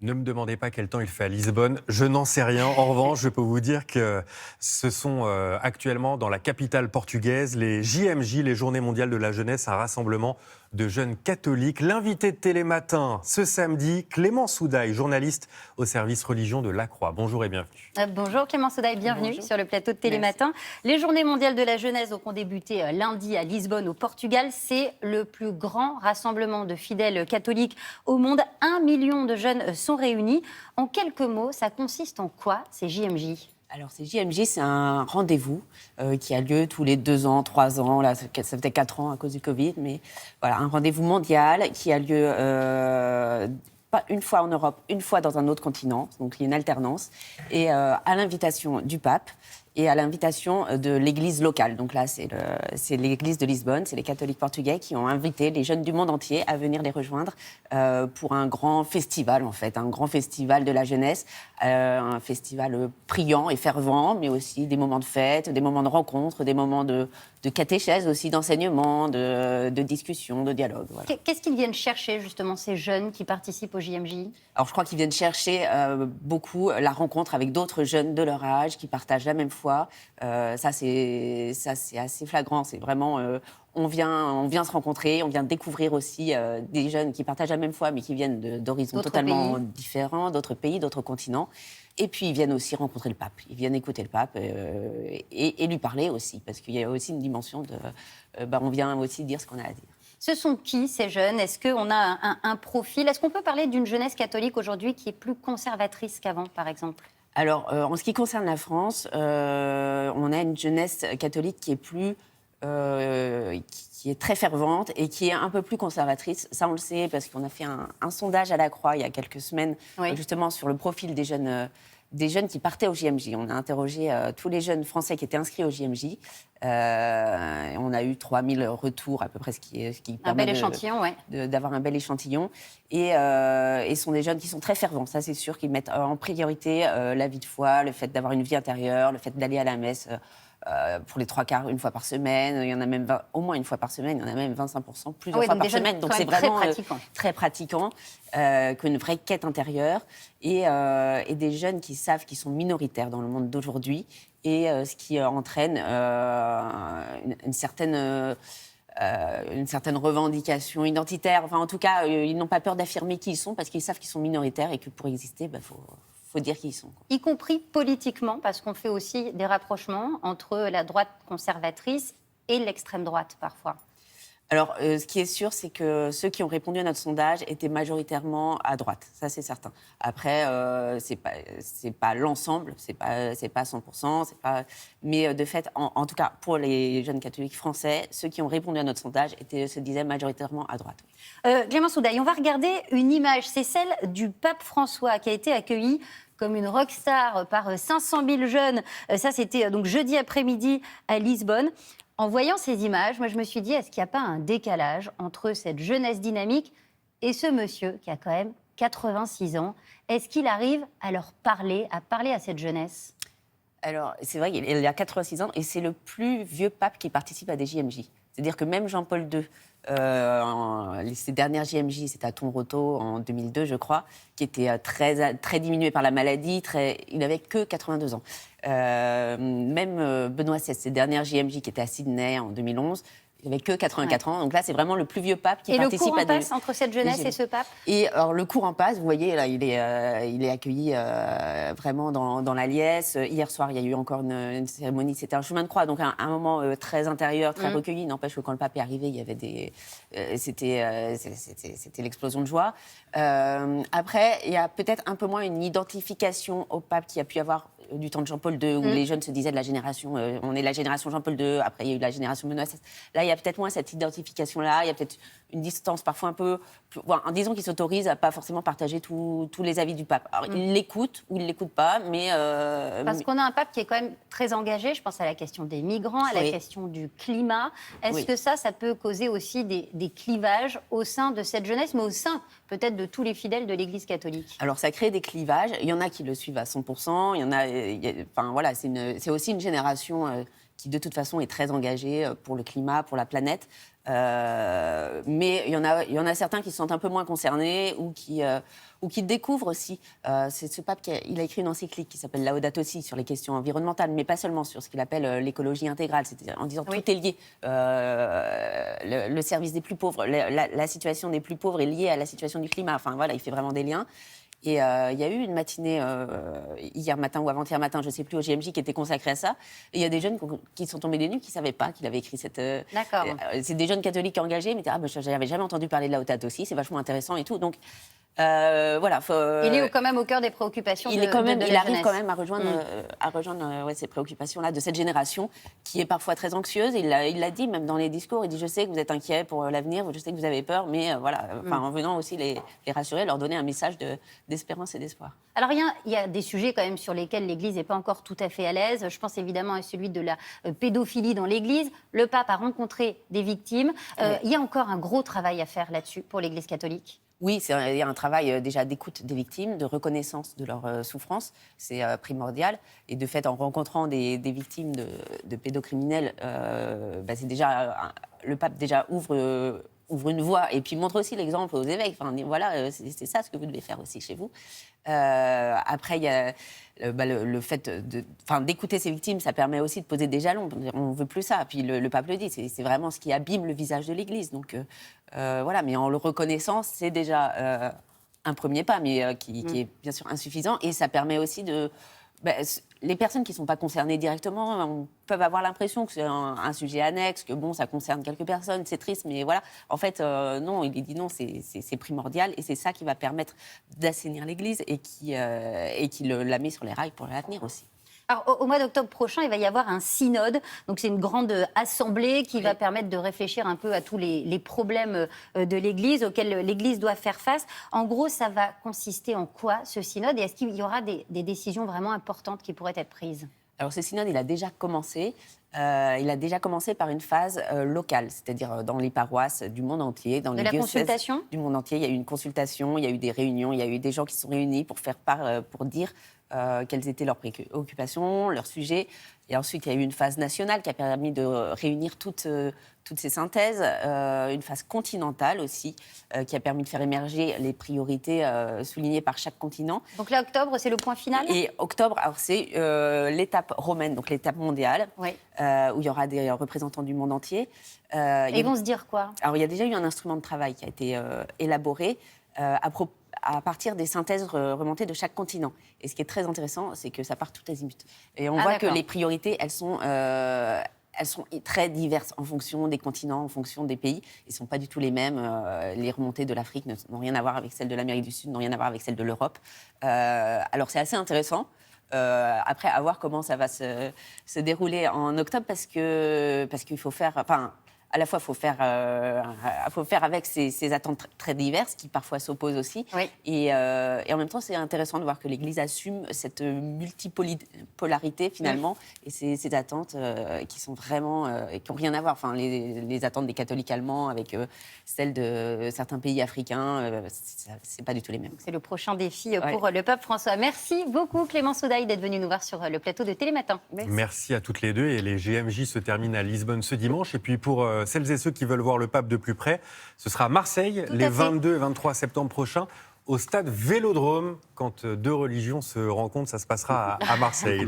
Ne me demandez pas quel temps il fait à Lisbonne, je n'en sais rien. En revanche, je peux vous dire que ce sont actuellement dans la capitale portugaise les JMJ, les Journées mondiales de la jeunesse, un rassemblement de jeunes catholiques. L'invité de Télématin ce samedi, Clément Soudaille, journaliste au service religion de La Croix. Bonjour et bienvenue. Bonjour Clément Soudaille, bienvenue Bonjour. sur le plateau de Télématin. Merci. Les Journées mondiales de la jeunesse ont débuté lundi à Lisbonne au Portugal. C'est le plus grand rassemblement de fidèles catholiques au monde. 1 million de jeunes sont réunis. En quelques mots, ça consiste en quoi ces JMJ ? Alors, ces JMJ, c'est un rendez-vous qui a lieu tous les 2 ans, 3 ans. Là, ça faisait 4 ans à cause du Covid. Mais voilà, un rendez-vous mondial qui a lieu pas une fois en Europe, une fois dans un autre continent. Donc, il y a une alternance. Et à l'invitation du pape et à l'invitation de l'église locale. Donc là, c'est l'église de Lisbonne, c'est les catholiques portugais qui ont invité les jeunes du monde entier à venir les rejoindre pour un grand festival, en fait, un grand festival de la jeunesse, un festival priant et fervent, mais aussi des moments de fête, des moments de rencontre, des moments de catéchèse aussi, d'enseignement, de discussion, de dialogue. Voilà. Qu'est-ce qu'ils viennent chercher justement ces jeunes qui participent au JMJ ? Alors, je crois qu'ils viennent chercher beaucoup la rencontre avec d'autres jeunes de leur âge qui partagent la même foi. Ça, c'est assez flagrant. C'est vraiment, on vient se rencontrer, on vient découvrir aussi des jeunes qui partagent la même foi, mais qui viennent d'horizons D'autres totalement pays. différents, d'autres pays, d'autres continents. Et puis, ils viennent aussi rencontrer le pape. Ils viennent écouter le pape et lui parler aussi, parce qu'il y a aussi une dimension de... on vient aussi dire ce qu'on a à dire. Ce sont qui ces jeunes ? Est-ce qu'on a un profil ? Est-ce qu'on peut parler d'une jeunesse catholique aujourd'hui qui est plus conservatrice qu'avant, par exemple ? Alors, en ce qui concerne la France, on a une jeunesse catholique qui est plus... qui est très fervente et qui est un peu plus conservatrice. Ça, on le sait parce qu'on a fait un sondage à la Croix il y a quelques semaines, Oui. justement sur le profil des jeunes qui partaient au JMJ. On a interrogé tous les jeunes français qui étaient inscrits au JMJ. On a eu 3000 retours à peu près, ce qui Un permet bel échantillon, oui. d'avoir un bel échantillon. Et ce sont des jeunes qui sont très fervents, ça c'est sûr, qui mettent en priorité la vie de foi, le fait d'avoir une vie intérieure, le fait d'aller à la messe pour les 3/4 une fois par semaine. Il y en a même au moins une fois par semaine, il y en a même 25% plusieurs Oui, fois donc par des jeunes semaine. Donc quand c'est même très vraiment pratiquants. très pratiquant, qu'une vraie quête intérieure et des jeunes qui savent qu'ils sont minoritaires dans le monde d'aujourd'hui et ce qui entraîne une certaine revendication identitaire. Enfin, en tout cas, ils n'ont pas peur d'affirmer qui ils sont parce qu'ils savent qu'ils sont minoritaires et que pour exister, faut dire qui ils sont. Y compris politiquement, parce qu'on fait aussi des rapprochements entre la droite conservatrice et l'extrême droite, parfois. Alors, ce qui est sûr, c'est que ceux qui ont répondu à notre sondage étaient majoritairement à droite, ça c'est certain. Après, c'est pas l'ensemble, c'est pas 100%, mais de fait, en tout cas pour les jeunes catholiques français, ceux qui ont répondu à notre sondage se disaient majoritairement à droite. Oui. Clément Soudaille, on va regarder une image, c'est celle du pape François qui a été accueilli comme une rockstar par 500 000 jeunes. Ça, c'était donc jeudi après-midi à Lisbonne. En voyant ces images, moi, je me suis dit, est-ce qu'il n'y a pas un décalage entre cette jeunesse dynamique et ce monsieur qui a quand même 86 ans ? Est-ce qu'il arrive à leur parler, à cette jeunesse ? Alors, c'est vrai qu'il a 86 ans et c'est le plus vieux pape qui participe à des JMJ. C'est-à-dire que même Jean-Paul II, ses dernières JMJ, c'était à Tonroto en 2002, je crois, qui était très diminué par la maladie, il n'avait que 82 ans. Même Benoît XVI, ses dernières JMJ, qui étaient à Sydney en 2011, il n'avait que 84 ans. Donc là, c'est vraiment le plus vieux pape qui participe à des... Et le cours en passe entre cette jeunesse et ce pape ? Et alors, le cours en passe, vous voyez, là, il est accueilli vraiment dans la liesse. Hier soir, il y a eu encore une cérémonie, c'était un chemin de croix, donc un moment très intérieur, très recueilli. N'empêche que quand le pape est arrivé, il y avait c'était l'explosion de joie. Après, il y a peut-être un peu moins une identification au pape qu'il y a pu y avoir du temps de Jean-Paul II, où les jeunes se disaient de la génération, on est la génération Jean-Paul II, après il y a eu la génération Benoît XVI. Là, il y a peut-être moins cette identification-là, il y a peut-être une distance parfois un peu... disons qu'il s'autorise à pas forcément partager tous les avis du pape. Alors, il l'écoute ou il l'écoute pas, mais... Parce qu'on a un pape qui est quand même très engagé, je pense à la question des migrants, à la question du climat. Est-ce que ça peut causer aussi des clivages au sein de cette jeunesse, mais au sein peut-être de tous les fidèles de l'Église catholique ? Alors, ça crée des clivages. Il y en a qui le suivent à 100%. Il y en a... c'est aussi une génération qui de toute façon est très engagé pour le climat, pour la planète. Mais il y en a certains qui se sentent un peu moins concernés ou qui découvrent aussi. C'est ce pape il a écrit une encyclique qui s'appelle Laudato Si sur les questions environnementales, mais pas seulement sur ce qu'il appelle l'écologie intégrale, c'est-à-dire en disant tout est lié. Le service des plus pauvres, la situation des plus pauvres est liée à la situation du climat. Enfin voilà, il fait vraiment des liens. Et il y a eu une matinée hier matin ou avant-hier matin, je ne sais plus, au JMJ qui était consacrée à ça. Et il y a des jeunes qui sont tombés des nues, qui ne savaient pas qu'il avait écrit cette... D'accord. c'est des jeunes catholiques engagés, mais je n'avais jamais entendu parler de Laudato Si, c'est vachement intéressant et tout. Donc voilà. Il est quand même au cœur des préoccupations de la il arrive jeunesse. quand même à rejoindre ces préoccupations-là de cette génération qui est parfois très anxieuse. Il l'a dit même dans les discours. Il dit, je sais que vous êtes inquiets pour l'avenir, je sais que vous avez peur, mais voilà. En venant aussi les rassurer, leur donner un message d'espérance et d'espoir. Alors, il y a des sujets quand même sur lesquels l'Église n'est pas encore tout à fait à l'aise. Je pense évidemment à celui de la pédophilie dans l'Église. Le pape a rencontré des victimes. Il y a encore un gros travail à faire là-dessus pour l'Église catholique. Oui, il y a un travail déjà d'écoute des victimes, de reconnaissance de leur souffrance, c'est primordial. Et de fait, en rencontrant des victimes de pédocriminels, c'est déjà le pape déjà ouvre une voie et puis montre aussi l'exemple aux évêques. Enfin, voilà, c'est ça ce que vous devez faire aussi chez vous. Après, il y a le fait d'écouter ces victimes, ça permet aussi de poser des jalons. On ne veut plus ça. Puis le pape le dit, c'est vraiment ce qui abîme le visage de l'Église. Donc voilà, mais en le reconnaissant, c'est déjà un premier pas, mais qui est bien sûr insuffisant. Et ça permet aussi de... les personnes qui ne sont pas concernées directement peuvent avoir l'impression que c'est un sujet annexe, que bon, ça concerne quelques personnes, c'est triste, mais voilà. En fait, non, il dit non, c'est primordial et c'est ça qui va permettre d'assainir l'Église et qui la met sur les rails pour l'avenir aussi. Alors, au mois d'octobre prochain, il va y avoir un synode. Donc, c'est une grande assemblée qui va permettre de réfléchir un peu à tous les problèmes de l'Église auxquels l'Église doit faire face. En gros, ça va consister en quoi, ce synode? Et est-ce qu'il y aura des décisions vraiment importantes qui pourraient être prises? Alors, ce synode, il a déjà commencé. Il a déjà commencé par une phase locale, c'est-à-dire dans les paroisses du monde entier, dans les diocèses du monde entier. Il y a eu une consultation, il y a eu des réunions, il y a eu des gens qui se sont réunis pour faire part, pour dire quelles étaient leurs préoccupations, leurs sujets. Et ensuite, il y a eu une phase nationale qui a permis de réunir toutes ces synthèses, une phase continentale aussi, qui a permis de faire émerger les priorités soulignées par chaque continent. Donc là, octobre, c'est le point final? Et octobre, alors c'est l'étape romaine, donc l'étape mondiale, où il y aura des représentants du monde entier. Et ils vont se dire quoi? Alors, il y a déjà eu un instrument de travail qui a été élaboré à partir des synthèses remontées de chaque continent. Et ce qui est très intéressant, c'est que ça part tout azimut. Et on voit que les priorités, elles sont très diverses en fonction des continents, en fonction des pays. Ils ne sont pas du tout les mêmes. Les remontées de l'Afrique n'ont rien à voir avec celles de l'Amérique du Sud, n'ont rien à voir avec celles de l'Europe. Alors c'est assez intéressant. Après, à voir comment ça va se dérouler en octobre, parce qu'il faut faire... à la fois, il faut faire avec ces attentes très diverses qui parfois s'opposent aussi. Oui. Et en même temps, c'est intéressant de voir que l'Église assume cette multipolarité finalement et ces attentes qui sont vraiment qui n'ont rien à voir. Enfin, les attentes des catholiques allemands avec celles de certains pays africains, c'est pas du tout les mêmes. C'est le prochain défi pour le pape François. Merci beaucoup Clémence Oudaille d'être venue nous voir sur le plateau de Télématin. Merci à toutes les deux. Et les GMJ se terminent à Lisbonne ce dimanche. Et puis pour celles et ceux qui veulent voir le pape de plus près, ce sera à Marseille les 22 et 23 septembre prochains au stade Vélodrome. Quand deux religions se rencontrent, ça se passera à Marseille.